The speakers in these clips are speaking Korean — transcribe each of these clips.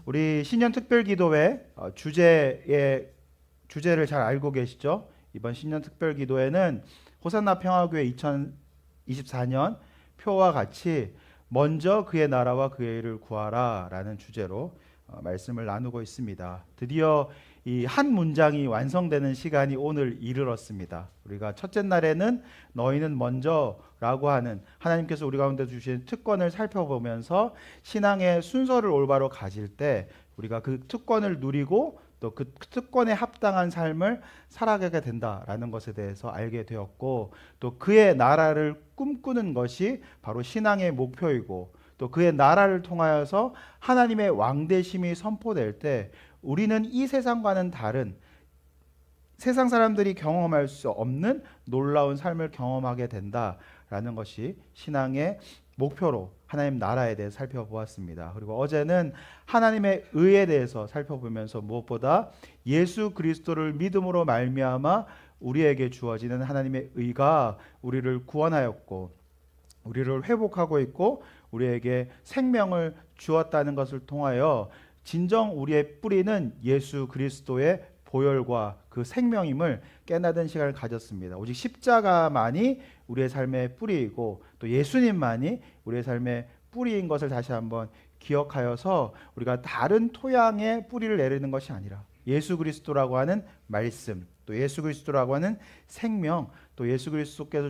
우리 신년 특별기도회 주제를 잘 알고 계시죠? 이번 신년 특별기도회는 호산나 평화교회 2024년 표와 같이 먼저 그의 나라와 그의 일을 구하라 라는 주제로 말씀을 나누고 있습니다. 드디어 이 한 문장이 완성되는 시간이 오늘 이르렀습니다. 우리가 첫째 날에는 너희는 먼저라고 하는 하나님께서 우리 가운데 주신 특권을 살펴보면서 신앙의 순서를 올바로 가질 때 우리가 그 특권을 누리고 또 그 특권에 합당한 삶을 살아가게 된다라는 것에 대해서 알게 되었고, 또 그의 나라를 꿈꾸는 것이 바로 신앙의 목표이고, 또 그의 나라를 통하여서 하나님의 왕되심이 선포될 때 우리는 이 세상과는 다른, 세상 사람들이 경험할 수 없는 놀라운 삶을 경험하게 된다라는 것이 신앙의 목표로 하나님 나라에 대해 살펴보았습니다. 그리고 어제는 하나님의 의에 대해서 살펴보면서 무엇보다 예수 그리스도를 믿음으로 말미암아 우리에게 주어지는 하나님의 의가 우리를 구원하였고 우리를 회복하고 있고 우리에게 생명을 주었다는 것을 통하여 진정 우리의 뿌리는 예수 그리스도의 보혈과 그 생명임을 깨닫는 시간을 가졌습니다. 오직 십자가만이 우리의 삶의 뿌리이고 또 예수님만이 우리의 삶의 뿌리인 것을 다시 한번 기억하여서 우리가 다른 토양에 뿌리를 내리는 것이 아니라 예수 그리스도라고 하는 말씀, 또 예수 그리스도라고 하는 생명, 또 예수 그리스도께서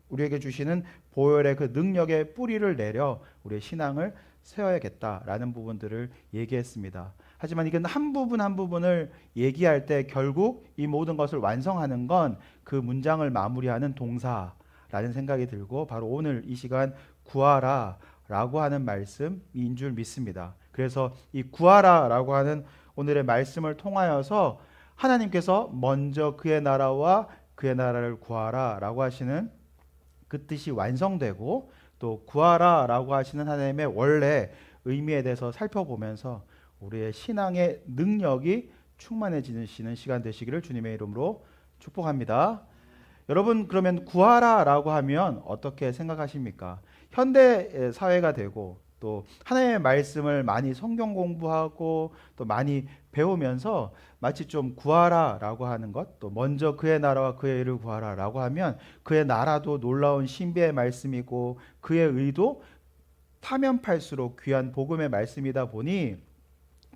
우리에게 주시는 보혈의 그 능력의 뿌리를 내려 우리의 신앙을 세워야겠다라는 부분들을 얘기했습니다. 하지만 이건 한 부분 한 부분을 얘기할 때 결국 이 모든 것을 완성하는 건 그 문장을 마무리하는 동사라는 생각이 들고, 바로 오늘 이 시간 구하라 라고 하는 말씀인 줄 믿습니다. 그래서 이 구하라 라고 하는 오늘의 말씀을 통하여서 하나님께서 먼저 그의 나라와 그의 나라를 구하라 라고 하시는 그 뜻이 완성되고, 또 구하라 라고 하시는 하나님의 원래 의미에 대해서 살펴보면서 우리의 신앙의 능력이 충만해지는 시간 되시기를 주님의 이름으로 축복합니다. 여러분, 그러면 구하라 라고 하면 어떻게 생각하십니까? 현대 사회가 되고 또 하나님의 말씀을 많이 성경 공부하고 또 많이 배우면서 마치 좀 구하라 라고 하는 것, 또 먼저 그의 나라와 그의 일을 구하라 라고 하면 그의 나라도 놀라운 신비의 말씀이고 그의 의도 파면팔수록 귀한 복음의 말씀이다 보니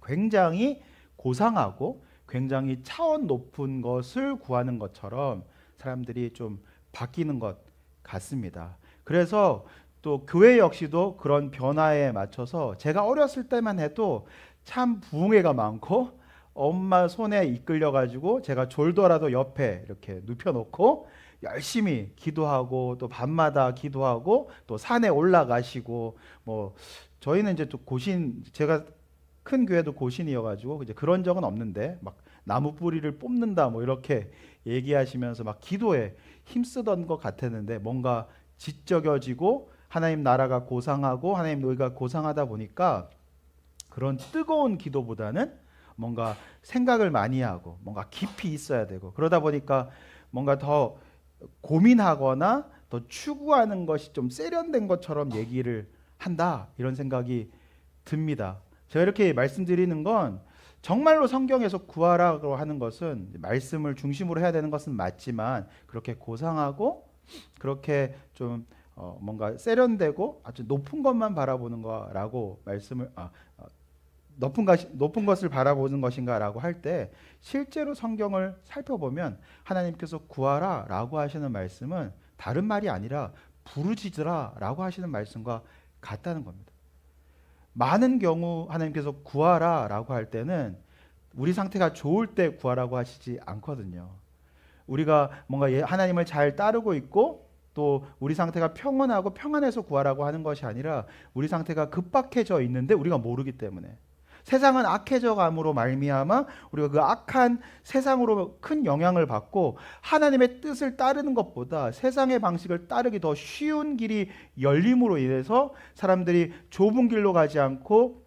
굉장히 고상하고 굉장히 차원 높은 것을 구하는 것처럼 사람들이 좀 바뀌는 것 같습니다. 그래서 또 교회 역시도 그런 변화에 맞춰서 제가 어렸을 때만 해도 참 부흥회가 많고 엄마 손에 이끌려 가지고 제가 졸더라도 옆에 이렇게 눕혀놓고 열심히 기도하고 또 밤마다 기도하고 또 산에 올라가시고, 뭐 저희는 이제 또 제가 큰 교회도 고신이어가지고 이제 그런 적은 없는데 막 나무 뿌리를 뽑는다 뭐 이렇게 얘기하시면서 막 기도에 힘쓰던 것 같았는데, 뭔가 지적여지고 하나님 나라가 고상하고 하나님 노예가 고상하다 보니까 그런 뜨거운 기도보다는 뭔가 생각을 많이 하고 뭔가 깊이 있어야 되고, 그러다 보니까 뭔가 더 고민하거나 더 추구하는 것이 좀 세련된 것처럼 얘기를 한다, 이런 생각이 듭니다. 제가 이렇게 말씀드리는 건 정말로 성경에서 구하라고 하는 것은 말씀을 중심으로 해야 되는 것은 맞지만, 그렇게 고상하고 그렇게 좀 뭔가 세련되고 아주 높은 것만 바라보는 거라고 높은 것을 바라보는 것인가라고 할 때 실제로 성경을 살펴보면 하나님께서 구하라 라고 하시는 말씀은 다른 말이 아니라 부르짖으라 라고 하시는 말씀과 같다는 겁니다. 많은 경우 하나님께서 구하라 라고 할 때는 우리 상태가 좋을 때 구하라고 하시지 않거든요. 우리가 뭔가 하나님을 잘 따르고 있고 또 우리 상태가 평온하고 평안해서 구하라고 하는 것이 아니라 우리 상태가 급박해져 있는데 우리가 모르기 때문에, 세상은 악해져 감으로 말미암아 우리가 그 악한 세상으로 큰 영향을 받고 하나님의 뜻을 따르는 것보다 세상의 방식을 따르기 더 쉬운 길이 열림으로 인해서 사람들이 좁은 길로 가지 않고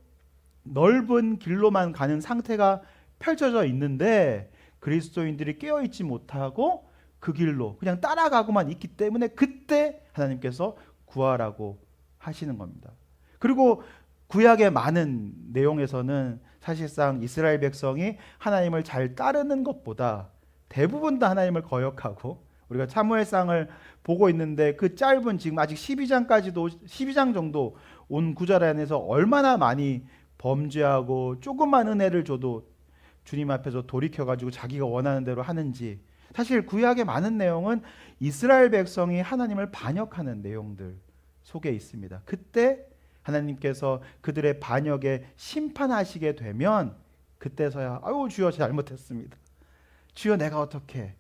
넓은 길로만 가는 상태가 펼쳐져 있는데, 그리스도인들이 깨어있지 못하고 그 길로 그냥 따라가고만 있기 때문에 그때 하나님께서 구하라고 하시는 겁니다. 그리고 구약의 많은 내용에서는 사실상 이스라엘 백성이 하나님을 잘 따르는 것보다 대부분 다 하나님을 거역하고, 우리가 사무엘상을 보고 있는데 그 짧은 지금 아직 12장 정도 온 구절 안에서 얼마나 많이 범죄하고 조그만 은혜를 줘도 주님 앞에서 돌이켜가지고 자기가 원하는 대로 하는지. 사실 구약의 많은 내용은 이스라엘 백성이 하나님을 반역하는 내용들 속에 있습니다. 그때 하나님께서 그들의 반역에 심판하시게 되면 그때서야 아유 주여 잘못했습니다, 주여 내가 어떻게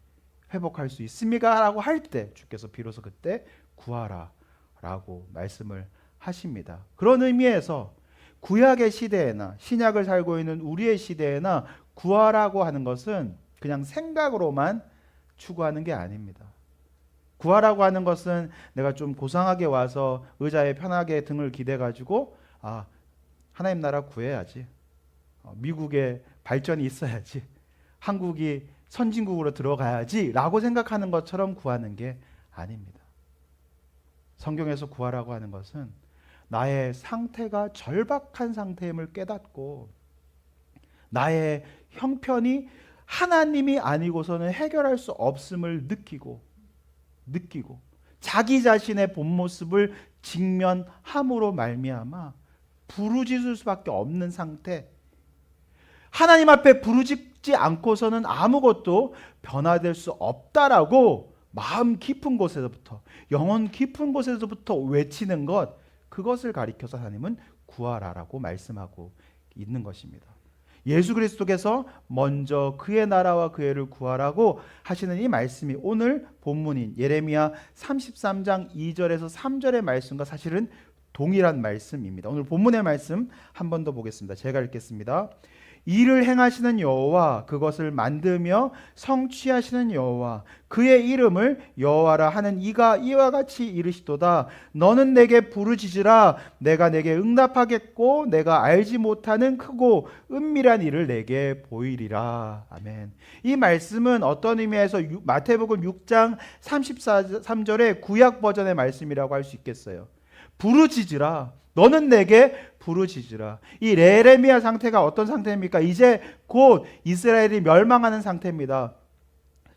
회복할 수 있습니까? 라고 할 때 주께서 비로소 그때 구하라 라고 말씀을 하십니다. 그런 의미에서 구약의 시대에나 신약을 살고 있는 우리의 시대에나 구하라고 하는 것은 그냥 생각으로만 추구하는 게 아닙니다. 구하라고 하는 것은 내가 좀 고상하게 와서 의자에 편하게 등을 기대가지고 하나님 나라 구해야지, 미국에 발전이 있어야지, 한국이 선진국으로 들어가야지 라고 생각하는 것처럼 구하는 게 아닙니다. 성경에서 구하라고 하는 것은 나의 상태가 절박한 상태임을 깨닫고 나의 형편이 하나님이 아니고서는 해결할 수 없음을 느끼고 자기 자신의 본 모습을 직면함으로 말미암아 부르짖을 수밖에 없는 상태, 하나님 앞에 부르짖지 않고서는 아무것도 변화될 수 없다라고 마음 깊은 곳에서부터, 영혼 깊은 곳에서부터 외치는 것, 그것을 가리켜서 하나님은 구하라라고 말씀하고 있는 것입니다. 예수 그리스도께서 먼저 그의 나라와 그의 의를 구하라고 하시는 이 말씀이 오늘 본문인 예레미야 33장 2절에서 3절의 말씀과 사실은 동일한 말씀입니다. 오늘 본문의 말씀 한 번 더 보겠습니다. 제가 읽겠습니다. 이를 행하시는 여호와, 그것을 만들며 성취하시는 여호와, 그의 이름을 여호와라 하는 이가 이와 같이 이르시도다. 너는 내게 부르짖으라. 내가 내게 응답하겠고 내가 알지 못하는 크고 은밀한 일을 내게 보이리라. 아멘. 이 말씀은 어떤 의미에서 마태복음 6장 33절의 구약 버전의 말씀이라고 할 수 있겠어요. 부르짖으라. 너는 내게 부르짖으라. 이 예레미야 상태가 어떤 상태입니까? 이제 곧 이스라엘이 멸망하는 상태입니다.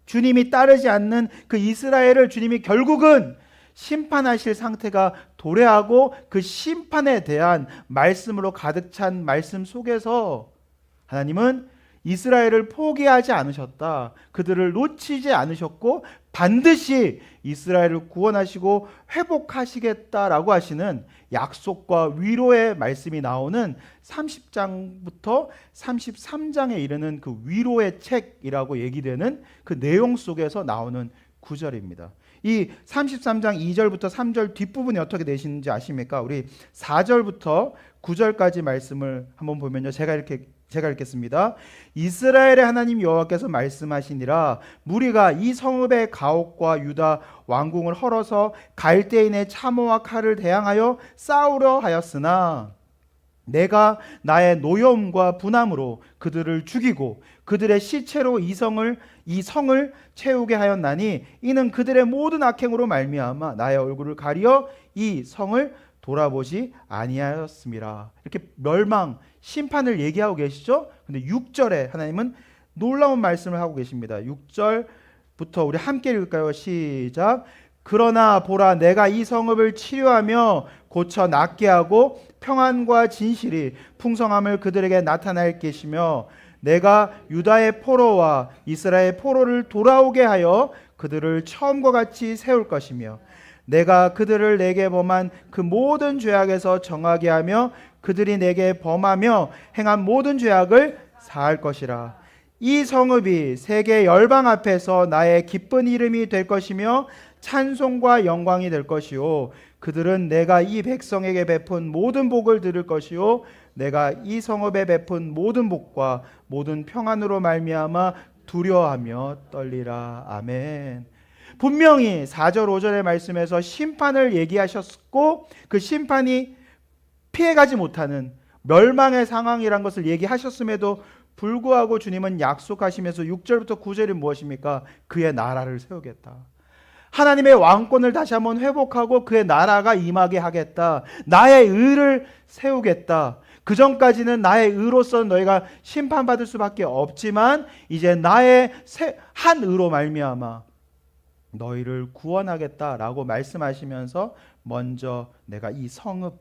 주님이 따르지 않는 그 이스라엘을 주님이 결국은 심판하실 상태가 도래하고 그 심판에 대한 말씀으로 가득 찬 말씀 속에서 하나님은 이스라엘을 포기하지 않으셨다. 그들을 놓치지 않으셨고 반드시 이스라엘을 구원하시고 회복하시겠다라고 하시는 약속과 위로의 말씀이 나오는 30장부터 33장에 이르는 그 위로의 책이라고 얘기되는 그 내용 속에서 나오는 구절입니다. 이 33장 2절부터 3절 뒷부분이 어떻게 되시는지 아십니까? 우리 4절부터 9절까지 말씀을 한번 보면요. 제가 읽겠습니다. 이스라엘의 하나님 여호와께서 말씀하시니라. 무리가 이 성읍의 가옥과 유다 왕궁을 헐어서 갈대인의 참호와 칼을 대항하여 싸우려 하였으나 내가 나의 노여움과 분함으로 그들을 죽이고 그들의 시체로 이 성을 채우게 하였나니 이는 그들의 모든 악행으로 말미암아 나의 얼굴을 가리어 이 성을 돌아보지 아니하였음이라. 이렇게 멸망, 심판을 얘기하고 계시죠? 근데 6절에 하나님은 놀라운 말씀을 하고 계십니다. 6절부터 우리 함께 읽을까요? 시작. 그러나 보라, 내가 이 성읍을 치료하며 고쳐 낫게 하고 평안과 진실이 풍성함을 그들에게 나타낼 것이며 내가 유다의 포로와 이스라엘의 포로를 돌아오게 하여 그들을 처음과 같이 세울 것이며 내가 그들을 내게 범한 그 모든 죄악에서 정하게 하며 그들이 내게 범하며 행한 모든 죄악을 사할 것이라. 이 성읍이 세계 열방 앞에서 나의 기쁜 이름이 될 것이며 찬송과 영광이 될 것이요 그들은 내가 이 백성에게 베푼 모든 복을 들을 것이요 내가 이 성읍에 베푼 모든 복과 모든 평안으로 말미암아 두려워하며 떨리라. 아멘. 분명히 4절 5절의 말씀에서 심판을 얘기하셨고 그 심판이 피해가지 못하는 멸망의 상황이란 것을 얘기하셨음에도 불구하고 주님은 약속하시면서 6절부터 9절이 무엇입니까? 그의 나라를 세우겠다. 하나님의 왕권을 다시 한번 회복하고 그의 나라가 임하게 하겠다. 나의 의를 세우겠다. 그 전까지는 나의 의로서 너희가 심판받을 수밖에 없지만 이제 나의 한 의로 말미암아 너희를 구원하겠다라고 말씀하시면서 먼저 내가 이 성읍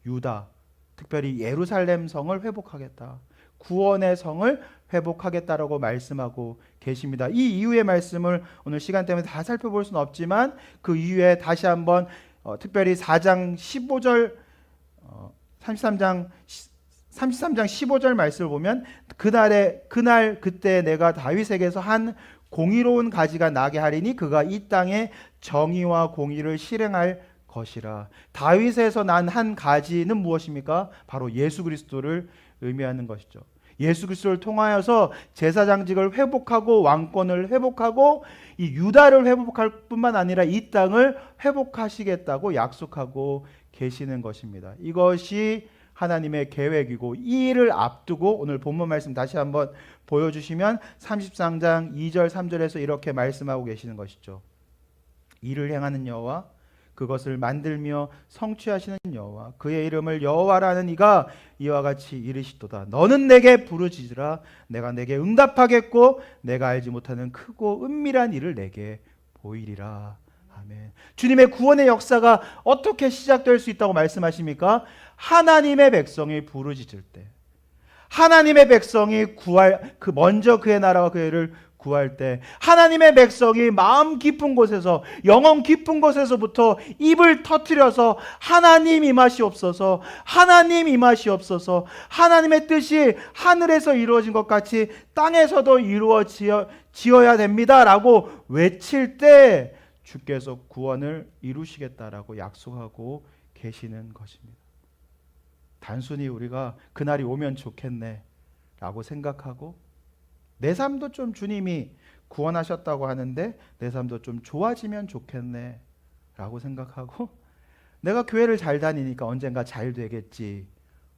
유다, 특별히 예루살렘 성을 회복하겠다. 구원의 성을 회복하겠다라고 말씀하고 계십니다. 이 이후의 말씀을 오늘 시간 때문에 다 살펴볼 수는 없지만 그 이후에 다시 한번 특별히 4장 15절 33장 15절 말씀을 보면 그날 그때 내가 다윗에게서 한 공의로운 가지가 나게 하리니 그가 이 땅에 정의와 공의를 실행할 것이라. 다윗에서 난 한 가지는 무엇입니까? 바로 예수 그리스도를 의미하는 것이죠. 예수 그리스도를 통하여서 제사장직을 회복하고 왕권을 회복하고 이 유다를 회복할 뿐만 아니라 이 땅을 회복하시겠다고 약속하고 계시는 것입니다. 이것이 하나님의 계획이고 이 일을 앞두고 오늘 본문 말씀 다시 한번 보여주시면 33장 2절 3절에서 이렇게 말씀하고 계시는 것이죠. 이를 행하는 여호와 그것을 만들며 성취하시는 여호와 그의 이름을 여호와라는 이가 이와 같이 이르시도다. 너는 내게 부르짖으라. 내가 내게 응답하겠고 내가 알지 못하는 크고 은밀한 일을 내게 보이리라. 아멘. 주님의 구원의 역사가 어떻게 시작될 수 있다고 말씀하십니까? 하나님의 백성이 부르짖을 때, 하나님의 백성이 먼저 그의 나라와 그의 의를 구할 때, 하나님의 백성이 마음 깊은 곳에서, 영혼 깊은 곳에서부터 입을 터뜨려서 하나님 임하시옵소서, 하나님 임하시옵소서, 하나님의 뜻이 하늘에서 이루어진 것 같이 땅에서도 이루어지어야 됩니다라고 외칠 때 주께서 구원을 이루시겠다라고 약속하고 계시는 것입니다. 단순히 우리가 그날이 오면 좋겠네 라고 생각하고 내 삶도 좀 주님이 구원하셨다고 하는데 내 삶도 좀 좋아지면 좋겠네 라고 생각하고 내가 교회를 잘 다니니까 언젠가 잘 되겠지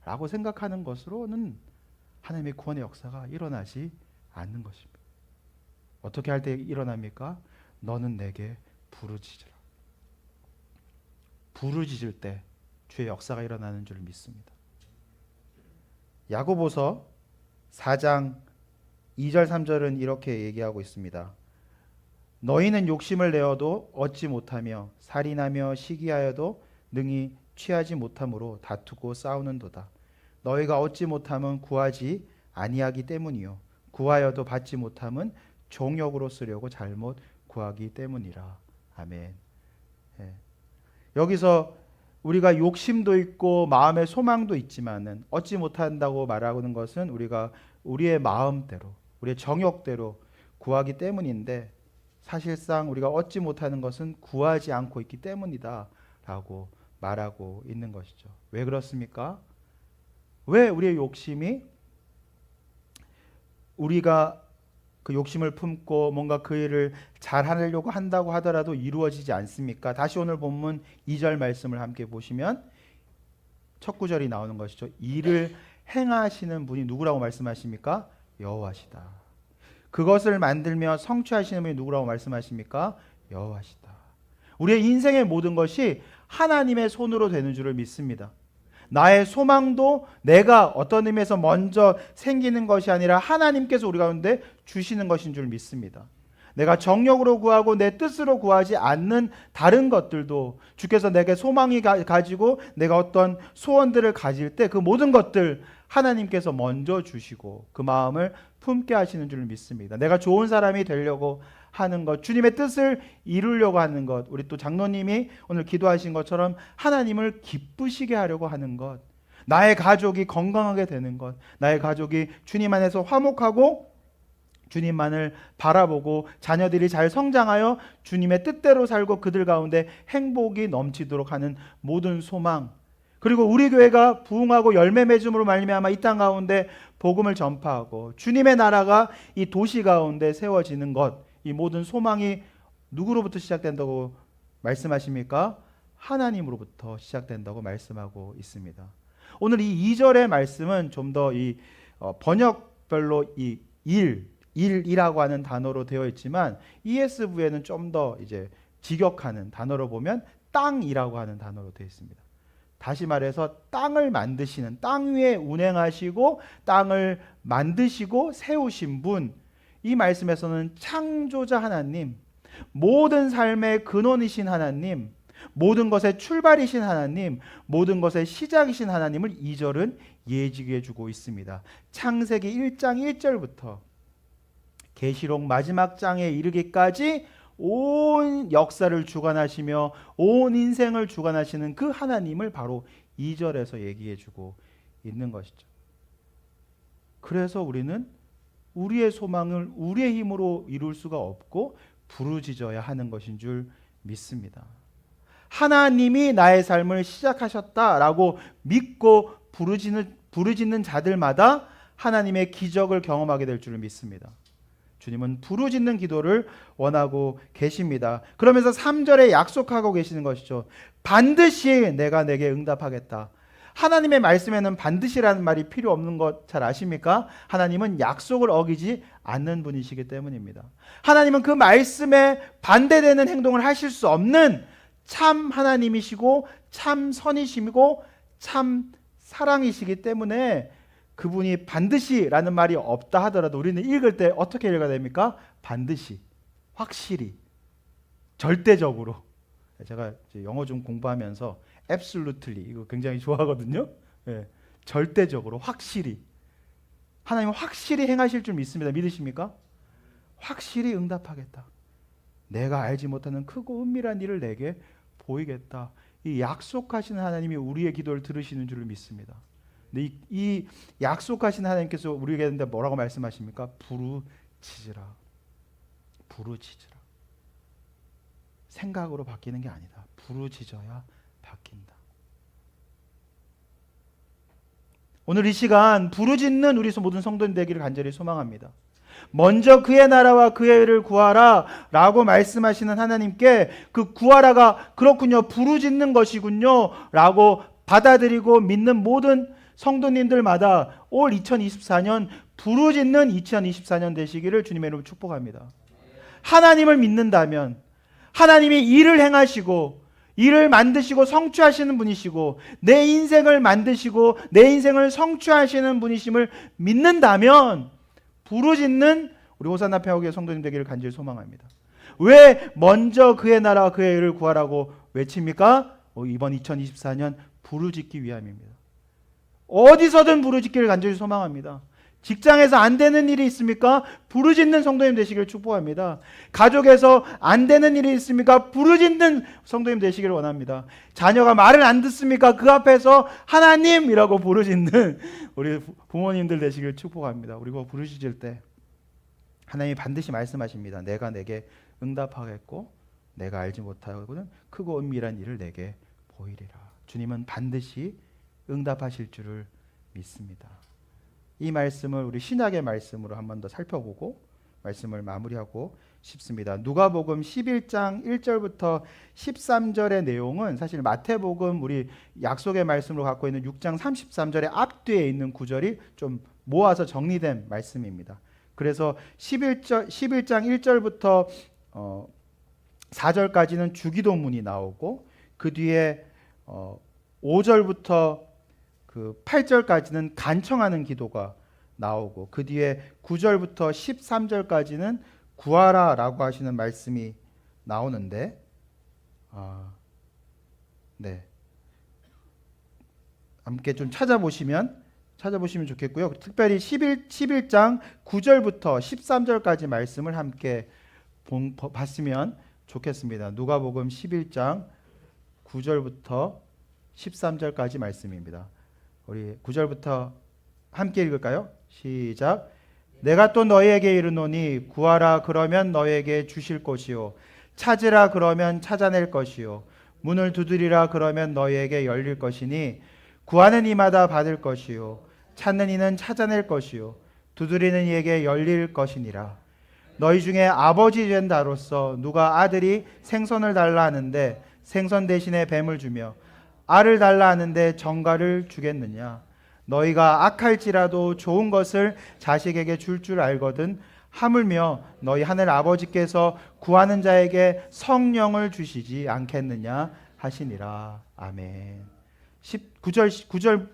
라고 생각하는 것으로는 하나님의 구원의 역사가 일어나지 않는 것입니다. 어떻게 할 때 일어납니까? 너는 내게 부르짖으라. 부르짖을 때 주의 역사가 일어나는 줄 믿습니다. 야고보서 4장 2절 3절은 이렇게 얘기하고 있습니다. 너희는 욕심을 내어도 얻지 못하며 살인하며 시기하여도 능히 취하지 못함으로 다투고 싸우는도다. 너희가 얻지 못함은 구하지 아니하기 때문이요 구하여도 받지 못함은 종역으로 쓰려고 잘못 구하기 때문이라. 아멘. 예. 여기서 우리가 욕심도 있고 마음의 소망도 있지만은 얻지 못한다고 말하는 것은 우리가 우리의 마음대로, 우리의 정욕대로 구하기 때문인데 사실상 우리가 얻지 못하는 것은 구하지 않고 있기 때문이다라고 말하고 있는 것이죠. 왜 그렇습니까? 왜 우리의 욕심이 우리가 그 욕심을 품고 뭔가 그 일을 잘 하려고 한다고 하더라도 이루어지지 않습니까? 다시 오늘 본문 2절 말씀을 함께 보시면 첫 구절이 나오는 것이죠. 이를 행하시는 분이 누구라고 말씀하십니까? 여호와시다. 그것을 만들며 성취하시는 분이 누구라고 말씀하십니까? 여호와시다. 우리의 인생의 모든 것이 하나님의 손으로 되는 줄을 믿습니다. 나의 소망도 내가 어떤 의미에서 먼저 생기는 것이 아니라 하나님께서 우리 가운데 주시는 것인 줄 믿습니다. 내가 정욕으로 구하고 내 뜻으로 구하지 않는 다른 것들도 주께서 내게 소망이 가지고 내가 어떤 소원들을 가질 때 그 모든 것들 하나님께서 먼저 주시고 그 마음을 품게 하시는 줄 믿습니다. 내가 좋은 사람이 되려고 하는 것, 주님의 뜻을 이루려고 하는 것, 우리 또 장로님이 오늘 기도하신 것처럼 하나님을 기쁘시게 하려고 하는 것, 나의 가족이 건강하게 되는 것, 나의 가족이 주님 안에서 화목하고 주님만을 바라보고 자녀들이 잘 성장하여 주님의 뜻대로 살고 그들 가운데 행복이 넘치도록 하는 모든 소망, 그리고 우리 교회가 부흥하고 열매 맺음으로 말미암아 이 땅 가운데 복음을 전파하고 주님의 나라가 이 도시 가운데 세워지는 것, 이 모든 소망이 누구로부터 시작된다고 말씀하십니까? 하나님으로부터 시작된다고 말씀하고 있습니다. 오늘 이 2절의 말씀은 좀 더 이 번역별로 이 일, 일이라고 하는 단어로 되어 있지만 ESV에는 좀 더 이제 직역하는 단어로 보면 땅이라고 하는 단어로 되어 있습니다. 다시 말해서 땅을 만드시는, 땅 위에 운행하시고 땅을 만드시고 세우신 분, 이 말씀에서는 창조자 하나님, 모든 삶의 근원이신 하나님, 모든 것의 출발이신 하나님, 모든 것의 시작이신 하나님을 2절은 예지해 주고 있습니다. 창세기 1장 1절부터 계시록 마지막 장에 이르기까지 온 역사를 주관하시며 온 인생을 주관하시는 그 하나님을 바로 2절에서 얘기해 주고 있는 것이죠. 그래서 우리는 우리의 소망을 우리의 힘으로 이룰 수가 없고 부르짖어야 하는 것인 줄 믿습니다. 하나님이 나의 삶을 시작하셨다라고 믿고 부르짖는 자들마다 하나님의 기적을 경험하게 될 줄 믿습니다. 주님은 부르짖는 기도를 원하고 계십니다. 그러면서 3절에 약속하고 계시는 것이죠. 반드시 내가 내게 응답하겠다. 하나님의 말씀에는 반드시라는 말이 필요 없는 것 잘 아십니까? 하나님은 약속을 어기지 않는 분이시기 때문입니다. 하나님은 그 말씀에 반대되는 행동을 하실 수 없는 참 하나님이시고 참 선이시고 참 사랑이시기 때문에 그분이 반드시라는 말이 없다 하더라도 우리는 읽을 때 어떻게 읽어야 됩니까? 반드시, 확실히, 절대적으로. 제가 영어 좀 공부하면서 absolutely 이거 굉장히 좋아하거든요. 예, 절대적으로, 확실히. 하나님은 확실히 행하실 줄 믿습니다. 믿으십니까? 확실히 응답하겠다. 내가 알지 못하는 크고 은밀한 일을 내게 보이겠다. 이 약속하시는 하나님이 우리의 기도를 들으시는 줄을 믿습니다. 근데 이 약속하신 하나님께서 우리에게 뭐라고 말씀하십니까? 부르짖으라. 부르짖으라. 생각으로 바뀌는 게 아니다. 부르짖어야 바뀐다. 오늘 이 시간 부르짖는 우리 모든 성도님 되기를 간절히 소망합니다. 먼저 그의 나라와 그의 의를 구하라 라고 말씀하시는 하나님께 그 구하라가 그렇군요, 부르짖는 것이군요 라고 받아들이고 믿는 모든 성도님들마다 올 2024년 부르짖는 2024년 되시기를 주님의 이름으로 축복합니다. 하나님을 믿는다면 하나님이 일을 행하시고 일을 만드시고 성취하시는 분이시고 내 인생을 만드시고 내 인생을 성취하시는 분이심을 믿는다면 부르짖는 우리 호산나 평화교회 성도님 되기를 간절히 소망합니다. 왜 먼저 그의 나라와 그의 의를 구하라고 외칩니까? 이번 2024년 부르짖기 위함입니다. 어디서든 부르짖기를 간절히 소망합니다. 직장에서 안 되는 일이 있습니까? 부르짖는 성도님 되시기를 축복합니다. 가족에서 안 되는 일이 있습니까? 부르짖는 성도님 되시기를 원합니다. 자녀가 말을 안 듣습니까? 그 앞에서 하나님이라고 부르짖는 우리 부모님들 되시기를 축복합니다. 우리가 부르짖을 때 하나님이 반드시 말씀하십니다. 내가 내게 응답하겠고 내가 알지 못하고는 크고 은밀한 일을 내게 보이리라. 주님은 반드시 응답하실 줄을 믿습니다. 이 말씀을 우리 신약의 말씀으로 한 번 더 살펴보고 말씀을 마무리하고 싶습니다. 누가복음 11장 1절부터 13절의 내용은 사실 마태복음 우리 약속의 말씀으로 갖고 있는 6장 33절의 앞뒤에 있는 구절이 좀 모아서 정리된 말씀입니다. 그래서 11장 1절부터 4절까지는 주기도문이 나오고 그 뒤에 5절부터 그 8절까지는 간청하는 기도가 나오고 그 뒤에 9절부터 13절까지는 구하라라고 하시는 말씀이 나오는데 네. 함께 좀 찾아보시면 좋겠고요. 특별히 11장 9절부터 13절까지 말씀을 함께 봤으면 좋겠습니다. 누가복음 11장 9절부터 13절까지 말씀입니다. 우리 9절부터 함께 읽을까요? 시작. 내가 또 너희에게 이르노니 구하라 그러면 너희에게 주실 것이요 찾으라 그러면 찾아낼 것이요 문을 두드리라 그러면 너희에게 열릴 것이니 구하는 이마다 받을 것이요 찾는 이는 찾아낼 것이요 두드리는 이에게 열릴 것이니라. 너희 중에 아버지 된 자로서 누가 아들이 생선을 달라 하는데 생선 대신에 뱀을 주며 알을 달라 하는데 정갈을 주겠느냐. 너희가 악할지라도 좋은 것을 자식에게 줄 알거든 하물며 너희 하늘 아버지께서 구하는 자에게 성령을 주시지 않겠느냐 하시니라. 아멘. 9절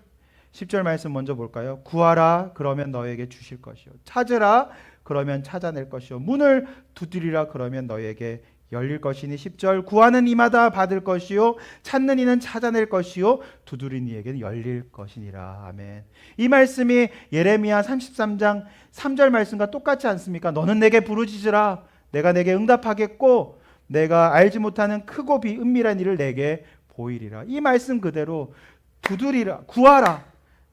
10절 말씀 먼저 볼까요? 구하라 그러면 너에게 주실 것이요, 찾으라 그러면 찾아낼 것이요, 문을 두드리라 그러면 너에게 열릴 것이니. 10절 구하는 이마다 받을 것이요, 찾는 이는 찾아낼 것이요, 두드리는 이에게는 열릴 것이니라. 아멘. 이 말씀이 예레미야 33장 3절 말씀과 똑같지 않습니까? 너는 내게 부르짖으라 내가 내게 응답하겠고 내가 알지 못하는 크고 비은밀한 일을 내게 보이리라. 이 말씀 그대로 두드리라, 구하라,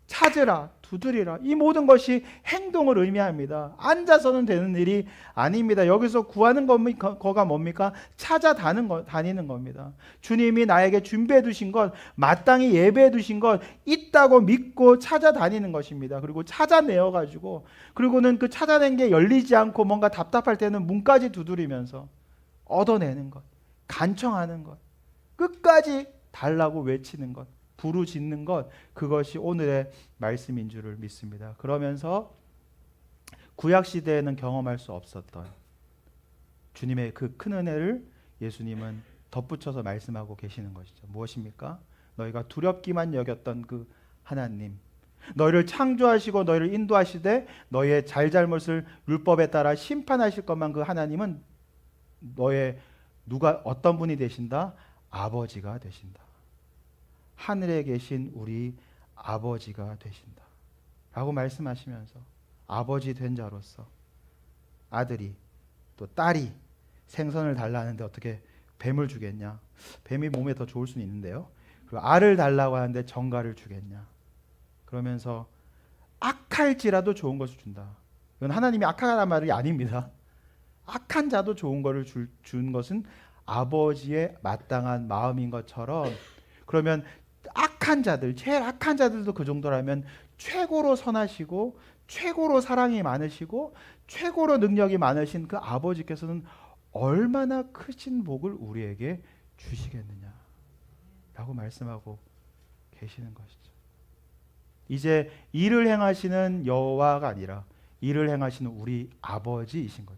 찾으라, 두드리라, 이 모든 것이 행동을 의미합니다. 앉아서는 되는 일이 아닙니다. 여기서 구하는 거가 뭡니까? 찾아다니는 겁니다. 주님이 나에게 준비해 두신 것, 마땅히 예배해 두신 것 있다고 믿고 찾아다니는 것입니다. 그리고 찾아내어 가지고, 그리고는 그 찾아낸 게 열리지 않고 뭔가 답답할 때는 문까지 두드리면서 얻어내는 것, 간청하는 것, 끝까지 달라고 외치는 것, 부르짖는 것, 그것이 오늘의 말씀인 줄을 믿습니다. 그러면서 구약 시대에는 경험할 수 없었던 주님의 그 큰 은혜를 예수님은 덧붙여서 말씀하고 계시는 것이죠. 무엇입니까? 너희가 두렵기만 여겼던 그 하나님, 너희를 창조하시고 너희를 인도하시되 너희의 잘잘못을 율법에 따라 심판하실 것만 그 하나님은 너의 누가 어떤 분이 되신다? 아버지가 되신다. 하늘에 계신 우리 아버지가 되신다 라고 말씀하시면서 아버지 된 자로서 아들이 또 딸이 생선을 달라는데 어떻게 뱀을 주겠냐? 뱀이 몸에 더 좋을 수는 있는데요. 그리고 알을 달라고 하는데 정갈을 주겠냐? 그러면서 악할지라도 좋은 것을 준다. 이건 하나님이 악하다는 말이 아닙니다. 악한 자도 좋은 것을 준 것은 아버지의 마땅한 마음인 것처럼, 그러면 악한 자들, 제일 악한 자들도 그 정도라면 최고로 선하시고 최고로 사랑이 많으시고 최고로 능력이 많으신 그 아버지께서는 얼마나 크신 복을 우리에게 주시겠느냐 라고 말씀하고 계시는 것이죠. 이제 일을 행하시는 여호와가 아니라 일을 행하시는 우리 아버지이신 것,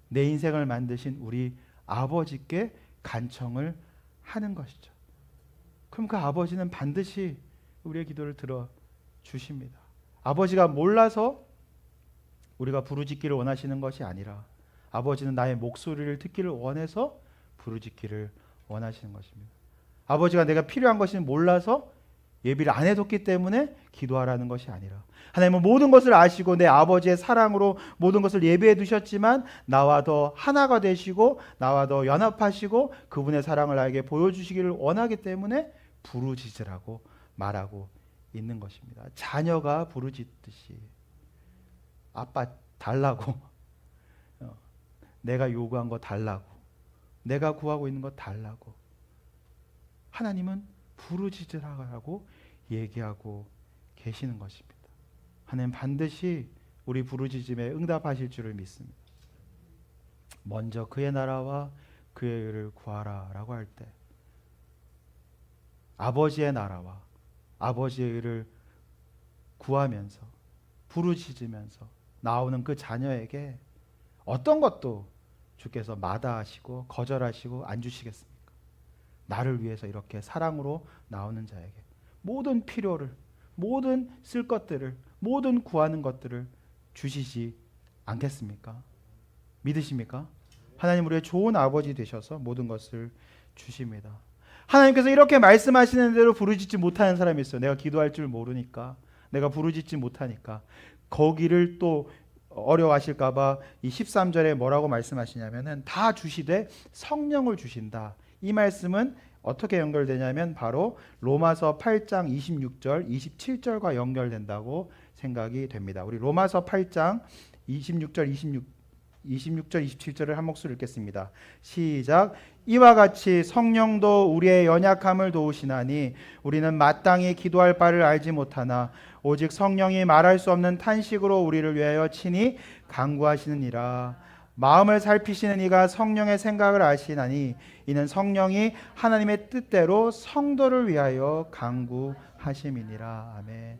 내 인생을 만드신 우리 아버지께 간청을 하는 것이죠. 그럼 그 아버지는 반드시 우리의 기도를 들어주십니다. 아버지가 몰라서 우리가 부르짖기를 원하시는 것이 아니라 아버지는 나의 목소리를 듣기를 원해서 부르짖기를 원하시는 것입니다. 아버지가 내가 필요한 것이 몰라서 예비를 안 해뒀기 때문에 기도하라는 것이 아니라, 하나님은 모든 것을 아시고 내 아버지의 사랑으로 모든 것을 예비해 두셨지만 나와 더 하나가 되시고 나와 더 연합하시고 그분의 사랑을 나에게 보여주시기를 원하기 때문에 부르짖으라고 말하고 있는 것입니다. 자녀가 부르짖듯이 아빠 달라고, 내가 요구한 거 달라고, 내가 구하고 있는 거 달라고 하나님은 부르짖으라고 얘기하고 계시는 것입니다. 하나님 반드시 우리 부르짖음에 응답하실 줄을 믿습니다. 먼저 그의 나라와 그의 의를 구하라 라고 할 때 아버지의 나라와 아버지의 의를 구하면서 부르짖으면서 나오는 그 자녀에게 어떤 것도 주께서 마다하시고 거절하시고 안 주시겠습니까? 나를 위해서 이렇게 사랑으로 나오는 자에게 모든 필요를, 모든 쓸 것들을, 모든 구하는 것들을 주시지 않겠습니까? 믿으십니까? 하나님 우리의 좋은 아버지 되셔서 모든 것을 주십니다. 하나님께서 이렇게 말씀하시는 대로 부르짖지 못하는 사람이 있어요. 내가 기도할 줄 모르니까, 내가 부르짖지 못하니까. 거기를 또 어려워하실까 봐 이 13절에 뭐라고 말씀하시냐면은 다 주시되 성령을 주신다. 이 말씀은 어떻게 연결되냐면 바로 로마서 8장 26절, 27절과 연결된다고 생각이 됩니다. 우리 로마서 8장 26절, 27절을 한 목소리 읽겠습니다. 시작. 이와 같이 성령도 우리의 연약함을 도우시나니 우리는 마땅히 기도할 바를 알지 못하나 오직 성령이 말할 수 없는 탄식으로 우리를 위하여 친히 간구하시느니라. 마음을 살피시는 이가 성령의 생각을 아시나니 이는 성령이 하나님의 뜻대로 성도를 위하여 간구하심이니라. 아멘.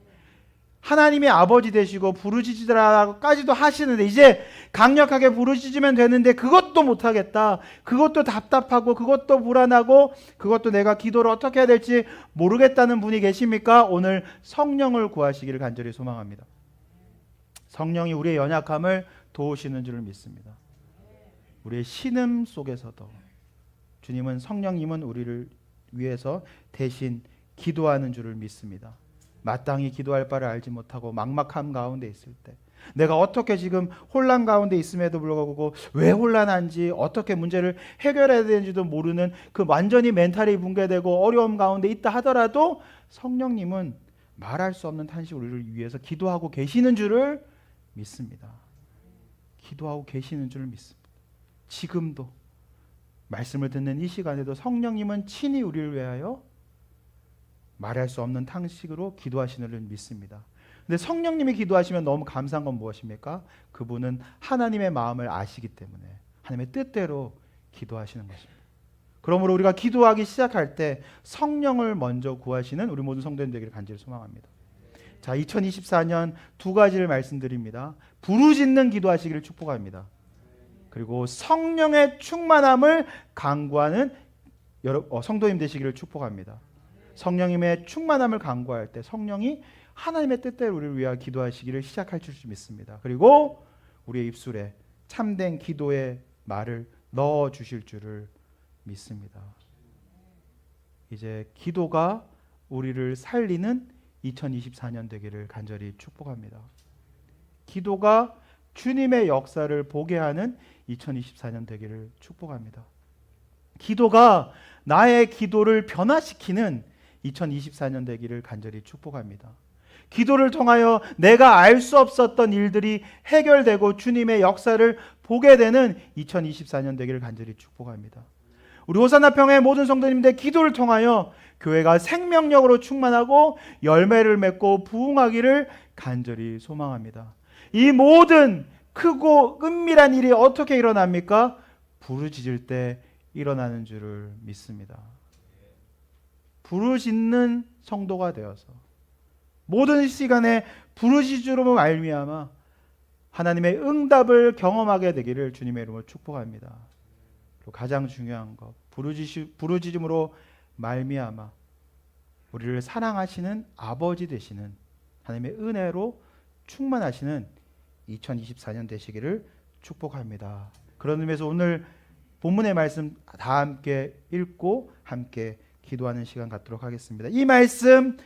하나님의 아버지 되시고 부르짖으라까지도 하시는데 이제 강력하게 부르짖으면 되는데 그것도 못하겠다. 그것도 답답하고 그것도 불안하고 그것도 내가 기도를 어떻게 해야 될지 모르겠다는 분이 계십니까? 오늘 성령을 구하시기를 간절히 소망합니다. 성령이 우리의 연약함을 도우시는 줄 믿습니다. 우리의 신음 속에서도 주님은 성령님은 우리를 위해서 대신 기도하는 줄을 믿습니다. 마땅히 기도할 바를 알지 못하고 막막함 가운데 있을 때 내가 어떻게 지금 혼란 가운데 있음에도 불구하고 왜 혼란한지 어떻게 문제를 해결해야 되는지도 모르는 그 완전히 멘탈이 붕괴되고 어려움 가운데 있다 하더라도 성령님은 말할 수 없는 탄식 우리를 위해서 기도하고 계시는 줄을 믿습니다. 기도하고 계시는 줄을 믿습니다. 지금도 말씀을 듣는 이 시간에도 성령님은 친히 우리를 위하여 말할 수 없는 탄식으로 기도하시는 줄 믿습니다. 근데 성령님이 기도하시면 너무 감사한 건 무엇입니까? 그분은 하나님의 마음을 아시기 때문에 하나님의 뜻대로 기도하시는 것입니다. 그러므로 우리가 기도하기 시작할 때 성령을 먼저 구하시는 우리 모든 성도님 되기를 간절히 소망합니다. 자, 2024년 두 가지를 말씀드립니다. 부르짖는 기도하시기를 축복합니다. 그리고 성령의 충만함을 간구하는 성도님 되시기를 축복합니다. 성령님의 충만함을 간구할 때 성령이 하나님의 뜻대로 우리를 위하여 기도하시기를 시작할 줄 믿습니다. 그리고 우리의 입술에 참된 기도의 말을 넣어 주실 줄을 믿습니다. 이제 기도가 우리를 살리는 2024년 되기를 간절히 축복합니다. 기도가 주님의 역사를 보게 하는 2024년 되기를 축복합니다. 기도가 나의 기도를 변화시키는 2024년 되기를 간절히 축복합니다. 기도를 통하여 내가 알 수 없었던 일들이 해결되고 주님의 역사를 보게 되는 2024년 되기를 간절히 축복합니다. 우리 호산나 평화의 모든 성도님들 기도를 통하여 교회가 생명력으로 충만하고 열매를 맺고 부흥하기를 간절히 소망합니다. 이 모든 크고 은밀한 일이 어떻게 일어납니까? 부르짖을 때 일어나는 줄을 믿습니다. 부르짖는 성도가 되어서 모든 시간에 부르짖으로 말미암아 하나님의 응답을 경험하게 되기를 주님의 이름으로 축복합니다. 그리고 가장 중요한 것, 부르짖음으로 말미암아 우리를 사랑하시는 아버지 되시는 하나님의 은혜로 충만하시는 2024년 되시기를 축복합니다. 그런 의미에서 오늘 본문의 말씀 다 함께 읽고 함께 기도하는 시간 갖도록 하겠습니다. 이 말씀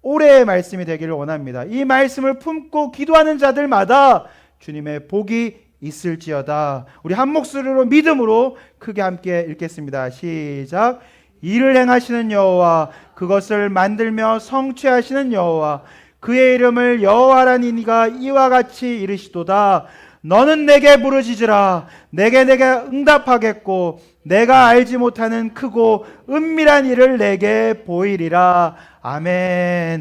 올해의 말씀이 되기를 원합니다. 이 말씀을 품고 기도하는 자들마다 주님의 복이 있을지어다. 우리 한 목소리로 믿음으로 크게 함께 읽겠습니다. 시작. 일을 행하시는 여호와, 그것을 만들며 성취하시는 여호와, 그의 이름을 여호와라는 이가 이와 같이 이르시도다. 너는 내게 부르짖으라. 내가 응답하겠고 내가 알지 못하는 크고 은밀한 일을 내게 보이리라. 아멘.